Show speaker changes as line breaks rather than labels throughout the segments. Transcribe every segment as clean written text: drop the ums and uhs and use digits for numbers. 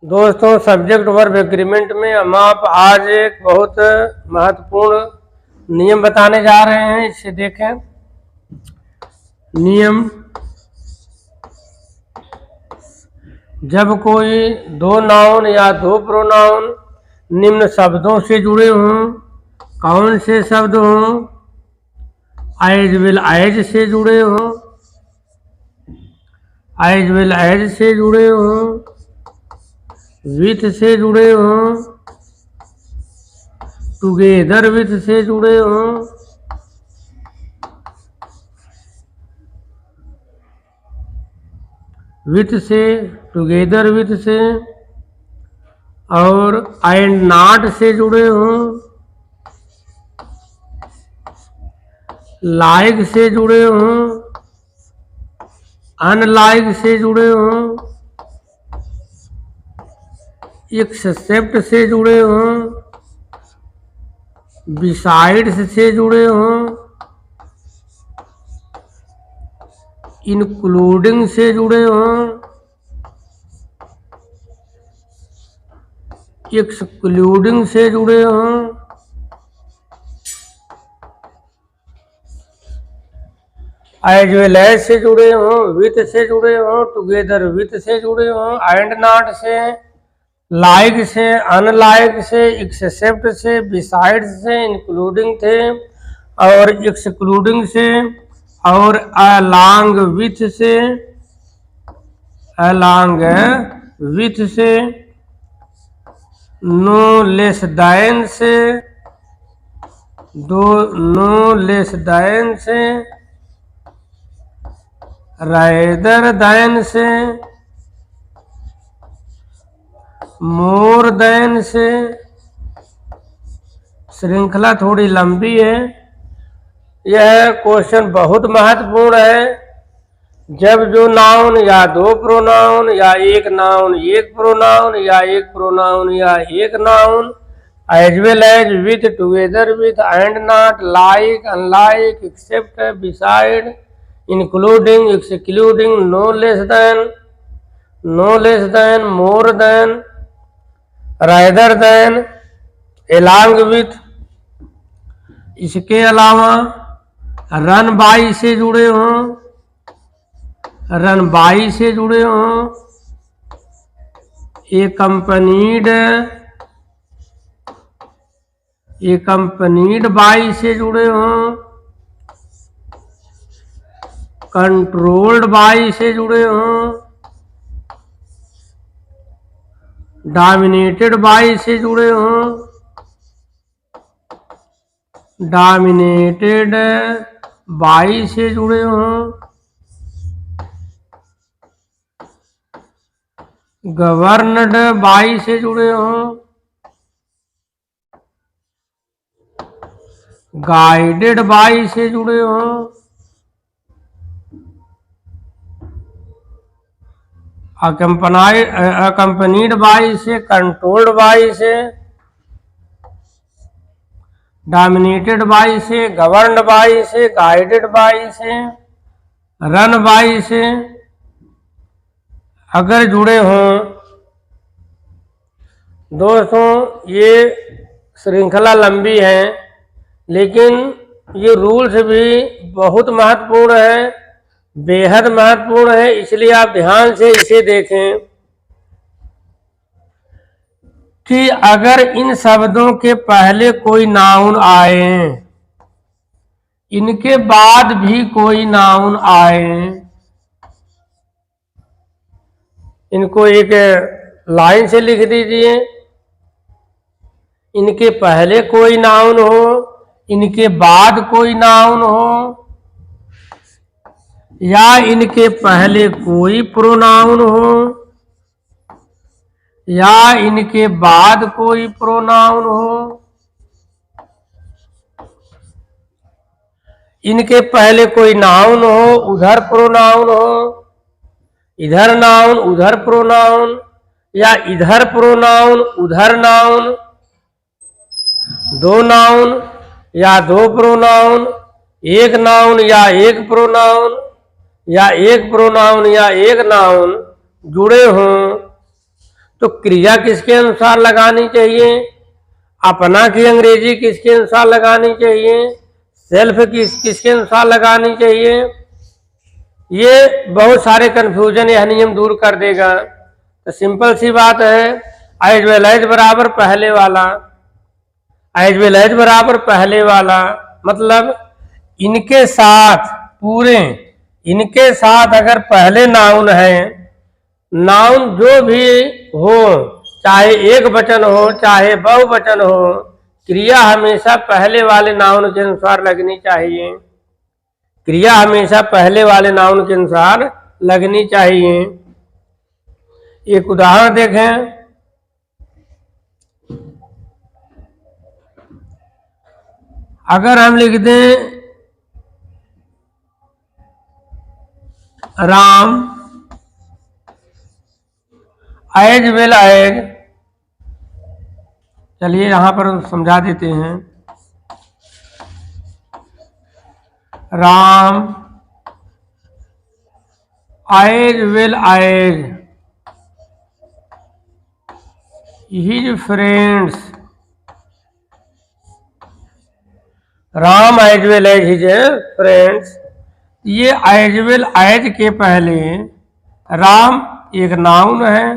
दोस्तों, subject verb agreement में हम आप आज एक बहुत महत्वपूर्ण नियम बताने जा रहे हैं। इसे देखें। नियम: जब कोई दो नाउन या दो प्रोनाउन निम्न शब्दों से जुड़े हों। कौन से शब्द हों? एज वेल एज से जुड़े हों, एज वेल एज से जुड़े हों, विथ से जुड़े हों, टुगेदर विथ से जुड़े हों, विथ से, टुगेदर विथ से, और एंड नॉट से जुड़े हों, लाइक से जुड़े हों, अनलाइक से जुड़े हों, एक्सेप्ट से जुड़े हों, बिसाइड्स से जुड़े हों, इंक्लूडिंग से जुड़े हों, एक्सक्लूडिंग से जुड़े हों, एज वेल एज से जुड़े हों, विथ से जुड़े हों, टुगेदर विथ से जुड़े हों, एंड नॉट से, लाइक से, अनलाइक से, एक्सेप्ट से, बिसाइड्स से, इंक्लूडिंग थे और एक्सक्लूडिंग से, और अलॉन्ग विथ से, अलॉन्ग विथ से, नो लेस दैन से, नो लेस दैन से, रादर दैन से, मोर देन से। श्रृंखला थोड़ी लंबी है। यह क्वेश्चन बहुत महत्वपूर्ण है। जब जो नाउन या दो प्रोनाउन या एक नाउन एक प्रोनाउन या एक प्रोनाउन या एक noun, as well as, with, together with, and not, like, unlike, except, beside, including, excluding, no less than, more than, rather than, along with. इसके अलावा रन बाई से जुड़े हों, रन बाई से जुड़े हों, एकम्पनीड बाई से जुड़े हों, कंट्रोल्ड बाई से जुड़े हों, डोमिनेटेड बाई से जुड़े हों, डोमिनेटेड बाई से जुड़े हों, गवर्नड बाई से जुड़े हों, गाइडेड बाई से जुड़े हों, अकम्पनीड बाई से, कंट्रोल्ड बाई से, डोमिनेटेड बाई से, गवर्नड बाई से, गाइडेड बाई से, रन बाई से अगर जुड़े हों। दोस्तों, ये श्रृंखला लंबी है, लेकिन ये रूल्स भी बहुत महत्वपूर्ण है, बेहद महत्वपूर्ण है। इसलिए आप ध्यान से इसे देखें कि अगर इन शब्दों के पहले कोई नाउन आए, इनके बाद भी कोई नाउन आए, इनको एक लाइन से लिख दीजिए। इनके पहले कोई नाउन हो, इनके बाद कोई नाउन हो, या इनके पहले कोई प्रोनाउन हो, या इनके बाद कोई प्रोनाउन हो, इनके पहले कोई नाउन हो, उधर प्रोनाउन हो, इधर नाउन उधर प्रोनाउन, या इधर प्रोनाउन उधर नाउन, दो नाउन या दो प्रोनाउन, एक नाउन या एक प्रोनाउन, या एक प्रोनाउन या एक नाउन जुड़े हों, तो क्रिया किसके अनुसार लगानी चाहिए, अपना की अंग्रेजी किसके अनुसार लगानी चाहिए, सेल्फ किसके अनुसार लगानी चाहिए। ये बहुत सारे कंफ्यूजन यह नियम दूर कर देगा। तो सिंपल सी बात है, एज वेल एज बराबर पहले वाला, एज वेल एज बराबर पहले वाला मतलब इनके साथ पूरे, इनके साथ अगर पहले नाउन है, नाउन जो भी हो, चाहे एक वचन हो चाहे बहुवचन हो, क्रिया हमेशा पहले वाले नाउन के अनुसार लगनी चाहिए, क्रिया हमेशा पहले वाले नाउन के अनुसार लगनी चाहिए। एक उदाहरण देखें, अगर हम लिख दें राम एज वेल एज, चलिए यहां पर समझा देते हैं, Ram as well as his friends, Ram as well as his friends. ये एज वेल एज के पहले राम एक नाउन है,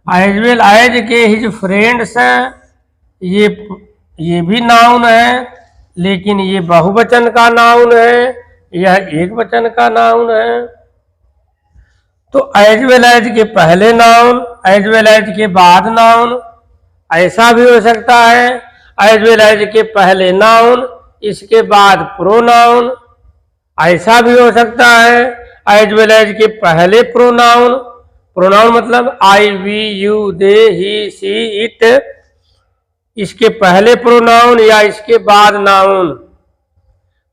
एज वेल एज के हिज फ्रेंड्स है, ये भी नाउन है, लेकिन ये बहुवचन का नाउन है, यह एक वचन का नाउन है। तो एज वेल एज के पहले नाउन, एज वेल एज के बाद नाउन, ऐसा भी हो सकता है। एज वेल एज के पहले नाउन, इसके बाद प्रोनाउन, ऐसा भी हो सकता है। एज वेल एज के पहले प्रोनाउन, प्रोनाउन मतलब I we you they he she it, इसके पहले प्रोनाउन या इसके बाद नाउन।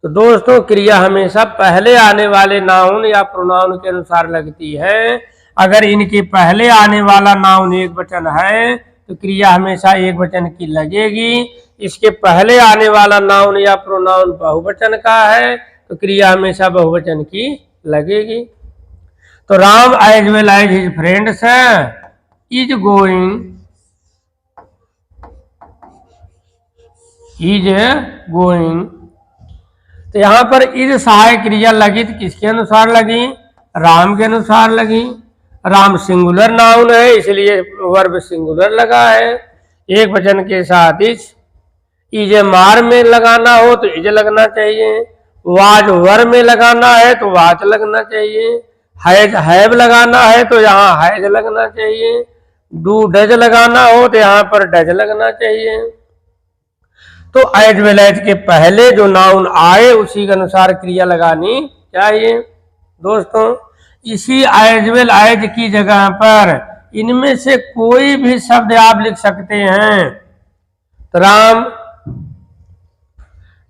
तो दोस्तों क्रिया हमेशा पहले आने वाले नाउन या प्रोनाउन के अनुसार लगती है। अगर इनके पहले आने वाला नाउन एक वचन है तो क्रिया हमेशा एक वचन की लगेगी, इसके पहले आने वाला नाउन या प्रोनाउन बहुवचन का है तो क्रिया हमेशा बहुवचन की लगेगी। तो Ram as well as his friends is going, is going. तो यहां पर इज सहायक क्रिया लगी तो किसके अनुसार लगी, राम के अनुसार लगी। राम सिंगुलर नाउन है इसलिए वर्ब सिंगुलर लगा है, एक वचन के साथ इज मार में लगाना हो तो इज लगना चाहिए, वाज वर में लगाना है तो वाज लगना चाहिए, हैज हैव लगाना है तो यहाँ हैज लगना चाहिए, डू डज लगाना हो तो यहाँ पर डज लगना चाहिए। तो एज वेल एज के पहले जो नाउन आए उसी के अनुसार क्रिया लगानी चाहिए। दोस्तों इसी एज वेल एज की जगह पर इनमें से कोई भी शब्द आप लिख सकते हैं। तो Ram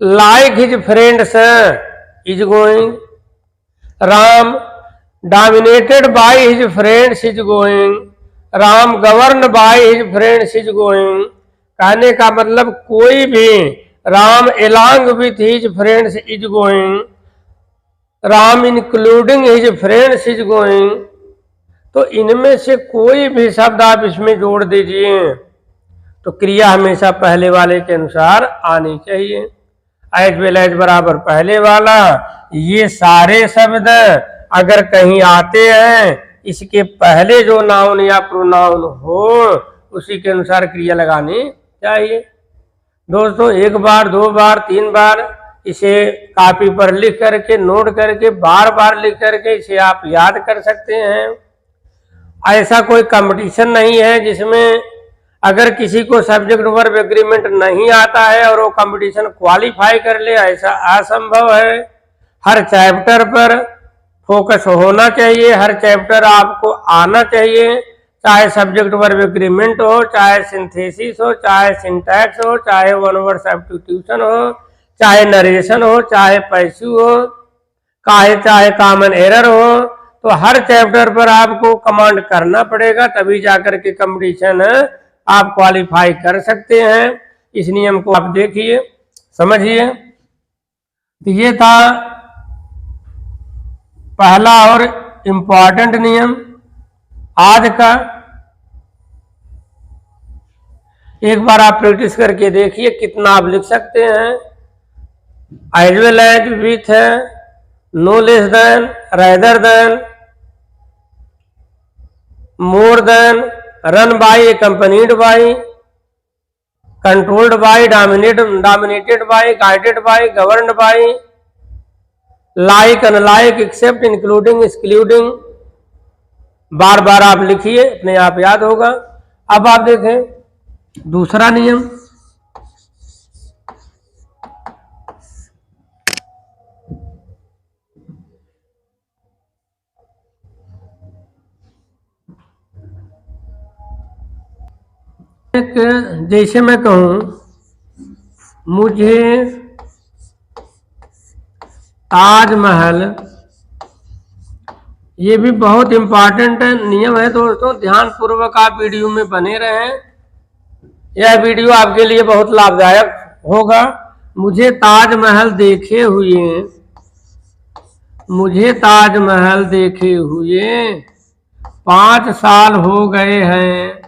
like his friends is going, Ram dominated by his friends is going, Ram govern by his friends is going. कहने का मतलब कोई भी, Ram along with his friends is going, Ram including his friends is going. तो इनमें से कोई भी शब्द आप इसमें जोड़ दीजिए तो क्रिया हमेशा पहले वाले के अनुसार आनी चाहिए। एज वेल एज बराबर पहले वाला, ये सारे शब्द अगर कहीं आते हैं इसके पहले जो नाउन या प्रोनाउन हो उसी के अनुसार क्रिया लगानी चाहिए। दोस्तों एक बार, दो बार, तीन बार इसे कॉपी पर लिख करके, नोट करके, बार बार लिख करके इसे आप याद कर सकते हैं। ऐसा कोई कंपटीशन नहीं है जिसमें अगर किसी को सब्जेक्ट वर्ब एग्रीमेंट नहीं आता है और वो कंपटीशन क्वालिफाई कर ले, ऐसा असंभव है। हर चैप्टर पर फोकस होना चाहिए, हर चैप्टर आपको आना चाहिए, चाहे सब्जेक्ट वर्ब एग्रीमेंट हो, चाहे सिंथेसिस हो, चाहे सिंटैक्स हो, चाहे वन वर्ड सब्स्टिट्यूशन हो, चाहे नरेशन हो, चाहे पैसिव हो, चाहे कॉमन एरर हो। तो हर चैप्टर पर आपको कमांड करना पड़ेगा, तभी जाकर के कंपटीशन आप क्वालिफाई कर सकते हैं। इस नियम को आप देखिए, समझिए। तो ये था पहला और इम्पॉर्टेंट नियम आज का। एक बार आप प्रैक्टिस करके देखिए कितना आप लिख सकते हैं। एज वेल एज, विथ है, no less than, rather than, more than, run by, accompanied by, controlled by, dominated by, guided by, governed by, like, unlike, except, including, excluding. बार बार आप लिखिए, अपने आप याद होगा। अब आप देखें दूसरा नियम, जैसे मैं कहूं मुझे ताजमहल, ये भी बहुत इंपॉर्टेंट नियम है दोस्तों, ध्यान पूर्वक आप वीडियो में बने रहें। यह वीडियो आपके लिए बहुत लाभदायक होगा। मुझे ताजमहल देखे हुए, मुझे ताजमहल देखे हुए 5 साल हो गए हैं,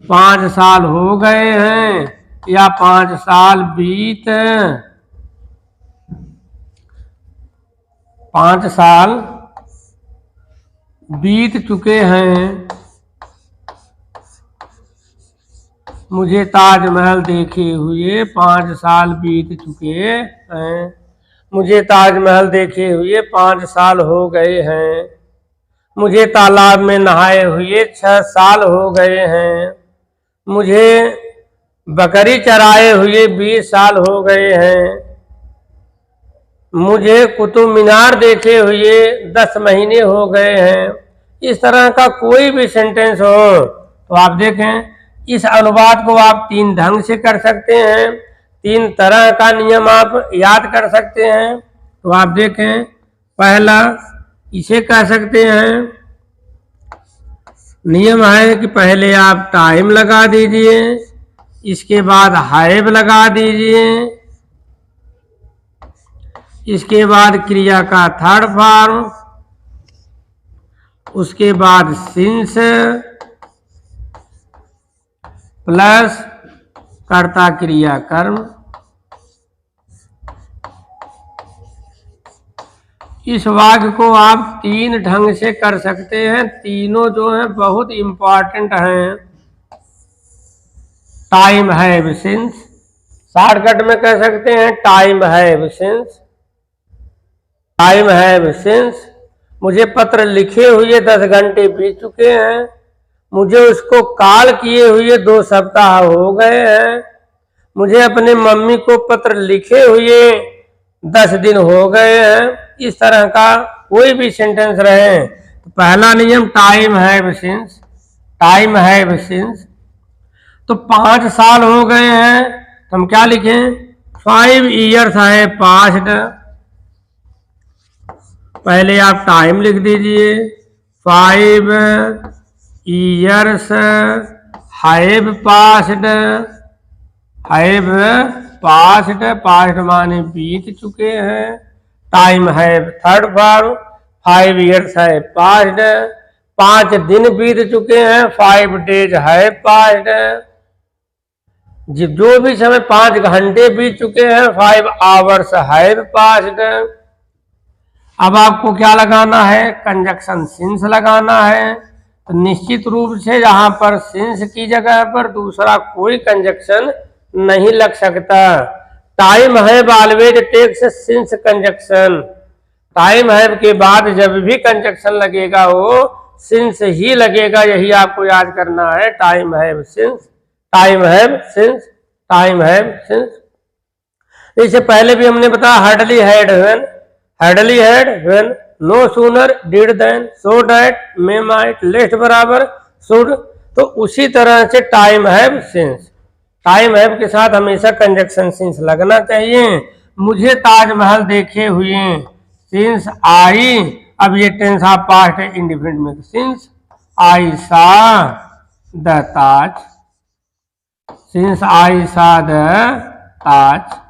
5 साल हो गए हैं, या 5 साल 5 साल बीत चुके हैं। मुझे ताजमहल देखे हुए 5 साल बीत चुके हैं। मुझे ताजमहल देखे हुए 5 साल हो गए हैं। मुझे तालाब में नहाए हुए 6 साल हो गए हैं। मुझे बकरी चराए हुए 20 साल हो गए हैं। मुझे कुतुब मीनार देखे हुए 10 महीने हो गए हैं। इस तरह का कोई भी सेंटेंस हो तो आप देखें, इस अनुवाद को आप 3 ढंग से कर सकते हैं, 3 तरह का नियम आप याद कर सकते हैं। तो आप देखें, पहला इसे कह सकते हैं, नियम है कि पहले आप टाइम लगा दीजिए, इसके बाद हैव लगा दीजिए, इसके बाद क्रिया का थर्ड फॉर्म, उसके बाद सिंस प्लस कर्ता क्रिया कर्म। इस वाक्य को आप 3 ढंग से कर सकते हैं, तीनों जो हैं बहुत इंपॉर्टेंट हैं। टाइम हैव सिंस, शॉर्टकट में कह सकते हैं time have since, time have since. मुझे पत्र लिखे हुए 10 घंटे बीत चुके हैं। मुझे उसको कॉल किए हुए 2 सप्ताह हो गए हैं। मुझे अपने मम्मी को पत्र लिखे हुए 10 दिन हो गए हैं। इस तरह का कोई भी सेंटेंस रहे तो पहला नियम time have since, time have since. तो 5 साल हो गए हैं तो हम क्या लिखें, 5 years है पास्ट। पहले आप टाइम लिख दीजिए, 5 years have past, have past, past माने बीत चुके हैं। Time have third form, 5 years है पास्ट, 5 दिन बीत चुके हैं, 5 days है पास्ट। जो भी समय 5 घंटे बीत चुके हैं, 5 hours हैव पास्ट। अब आपको क्या लगाना है, कंजक्शन सिंस लगाना है। तो निश्चित रूप से यहाँ पर सिंस की जगह पर दूसरा कोई कंजक्शन नहीं लग सकता। Time have always takes since conjunction, time have के बाद जब भी कंजक्शन लगेगा वो सिंस ही लगेगा, यही आपको याद करना है। Time have since, time have since, time have since. इससे पहले भी हमने बताया hardly had when, hardly had when, no sooner did than, so that, may might, lest बराबर शुड। तो उसी तरह से time have since, time have के साथ हमेशा कंजक्शन सिंस लगना चाहिए। मुझे ताजमहल देखे हुए, सिंस आई, अब ये टेंस ऑफ पास्ट है इंडिफिनिट में, सिंस आई सा द ताज, सिंस आई सा द ताज।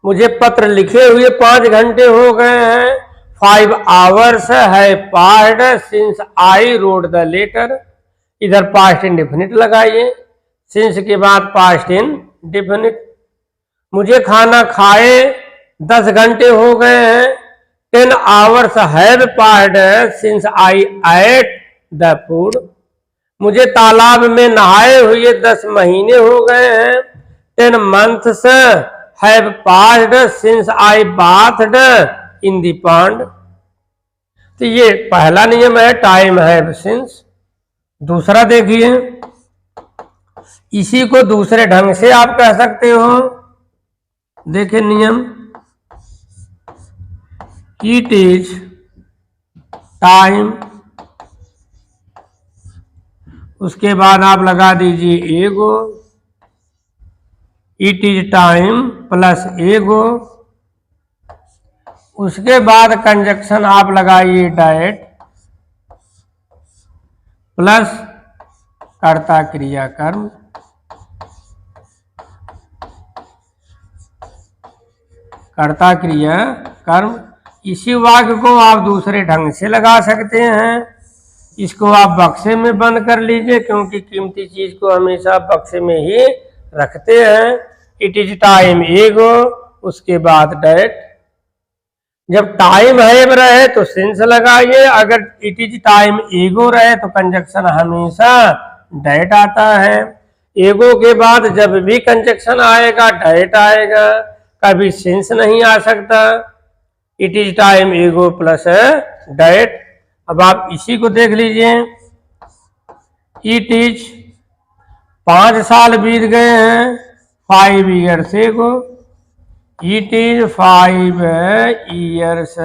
मुझे पत्र लिखे हुए 5 घंटे हो गए हैं, 5 hours है past, since I wrote the letter. इधर पास्ट इंडेफिनिट लगाइए, सिंस के बाद पास्ट इंडेफिनिट। मुझे खाना खाए 10 घंटे हो गए हैं, 10 hours have passed since I at the food. मुझे तालाब में नहाए हुए 10 महीने हो गए हैं, 10 months have passed since I bathed in the pond. तो ये पहला नियम है टाइम हैव सिंस। दूसरा देखिए, इसी को दूसरे ढंग से आप कह सकते हो। देखिए नियम, इट इज टाइम, उसके बाद आप लगा दीजिए एगो, इट इज टाइम प्लस एगो, उसके बाद कंजक्शन आप लगाइए डाइट प्लस कर्ता क्रिया कर्म। कर्ता क्रिया कर्म। इसी वाक्य को आप दूसरे ढंग से लगा सकते हैं। इसको आप बक्से में बंद कर लीजिए, क्योंकि कीमती चीज को हमेशा बक्से में ही रखते हैं। इट इज टाइम एगो, उसके बाद डेट। जब टाइम हैव रहे तो सिंस लगाइए, अगर इट इज टाइम एगो रहे तो कंजक्शन हमेशा डेट आता है। एगो के बाद जब भी कंजक्शन आएगा डेट आएगा, कभी सिंस नहीं आ सकता। इट इज टाइम एगो प्लस डेट। अब आप इसी को देख लीजिए, इट इज 5 साल बीत गए हैं, 5 years एगो। इट इज 5 years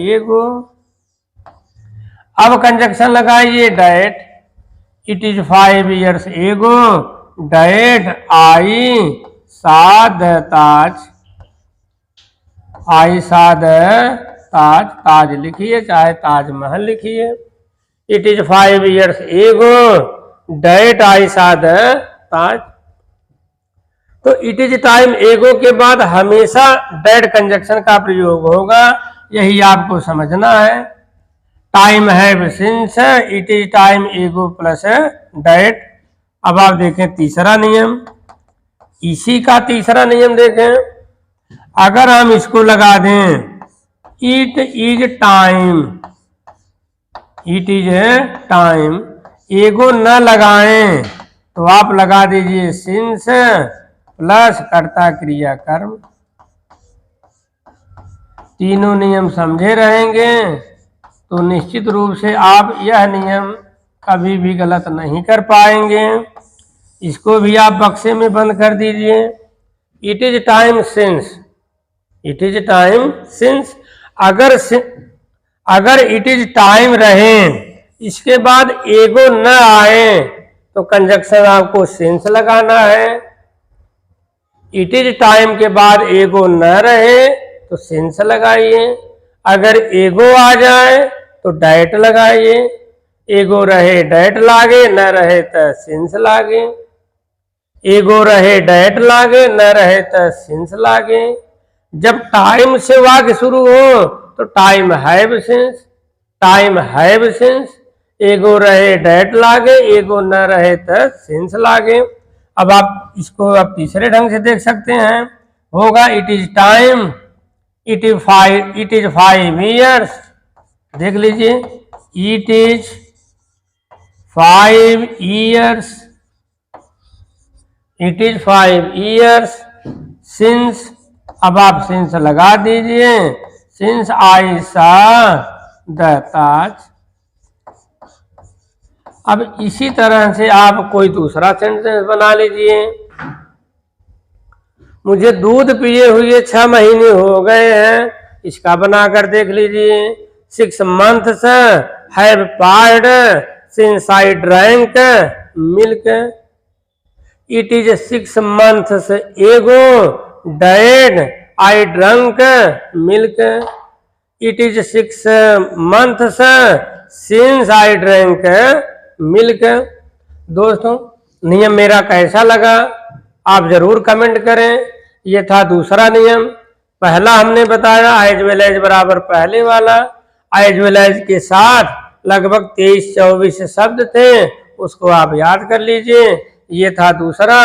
एगो। अब कंजक्शन लगाइए डेट, इट इज 5 years एगो, डेट आई साद ताज। आई साद ताज, ताज लिखिए चाहे ताजमहल लिखिए। इट इज 5 years एगो, डेट आई साद ताज। तो इट इज टाइम एगो के बाद हमेशा डेट कंजक्शन का प्रयोग होगा, यही आपको समझना है। Time have since, it is time एगो प्लस डेट। अब आप देखें तीसरा नियम, इसी का तीसरा नियम देखें। अगर हम इसको लगा दें, it is time, it is time, एगो न लगाएं तो आप लगा दीजिए सिंस प्लस कर्ता क्रिया कर्म। तीनों नियम समझे रहेंगे तो निश्चित रूप से आप यह नियम कभी भी गलत नहीं कर पाएंगे। इसको भी आप बक्से में बंद कर दीजिए। It is time since, it is time since. अगर इट इज टाइम रहे, इसके बाद एगो न आए तो कंजक्शन आपको सिंस लगाना है। इट इज टाइम के बाद एगो न रहे तो सिंस लगाइए। अगर एगो आ जाए तो डेट लगाइए। एगो रहे डेट लागे, न रहे तो सिंस लागे। एगो रहे डेट लागे, न रहे तो सिंस लागे। जब टाइम से वाक्य शुरू हो तो time have since, time have since. एगो रहे डेट लागे, एगो न रहे तो सिंस लागे। अब आप इसको आप तीसरे ढंग से देख सकते हैं, होगा it is time, it is 5 years। देख लीजिए, it is 5 years, it is 5 years since. अब आप सिंस लगा दीजिए, सिंस आई सा द ताज। अब इसी तरह से आप कोई दूसरा सेंटेंस बना लीजिए। मुझे दूध पिए हुए 6 महीने हो गए हैं, इसका बनाकर देख लीजिए। 6 months have passed since I drank milk. It is 6 months एगो, dead I drunk milk. It is 6 months since I drank milk. दोस्तों, नियम मेरा कैसा लगा आप जरूर कमेंट करें। ये था दूसरा नियम। पहला हमने बताया एज वेल एज बराबर पहले वाला, एज वेल एज के साथ लगभग 23-24 शब्द थे उसको आप याद कर लीजिए। ये था दूसरा,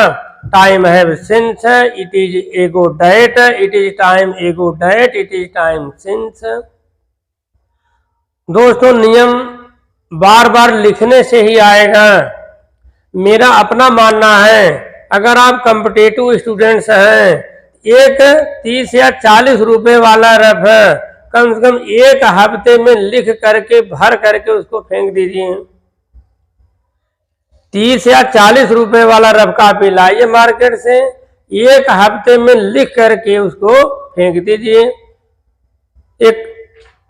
time have since, it is ago date, it is time ago date, it is time since. दोस्तों नियम बार बार लिखने से ही आएगा। मेरा अपना मानना है, अगर आप कॉम्पिटिटिव स्टूडेंट्स हैं, एक 30 या 40 रुपए वाला रफ कम से कम एक हफ्ते में लिख करके भर करके उसको फेंक दीजिए। 30 या 40 रुपए वाला रफ कॉपी लाइए मार्केट से, एक हफ्ते में लिख करके उसको फेंक दीजिए। एक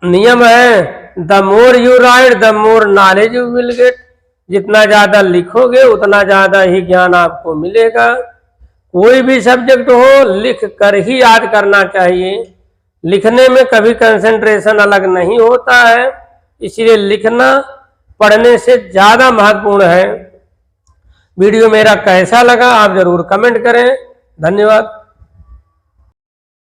नियम है, the more you right the more knowledge you will get. जितना ज्यादा लिखोगे उतना ज्यादा ही ज्ञान आपको मिलेगा। कोई भी सब्जेक्ट हो, लिख कर ही याद करना चाहिए। लिखने में कभी कंसंट्रेशन अलग नहीं होता है, इसलिए लिखना पढ़ने से ज्यादा महत्वपूर्ण है। वीडियो मेरा कैसा लगा आप जरूर कमेंट करें। धन्यवाद।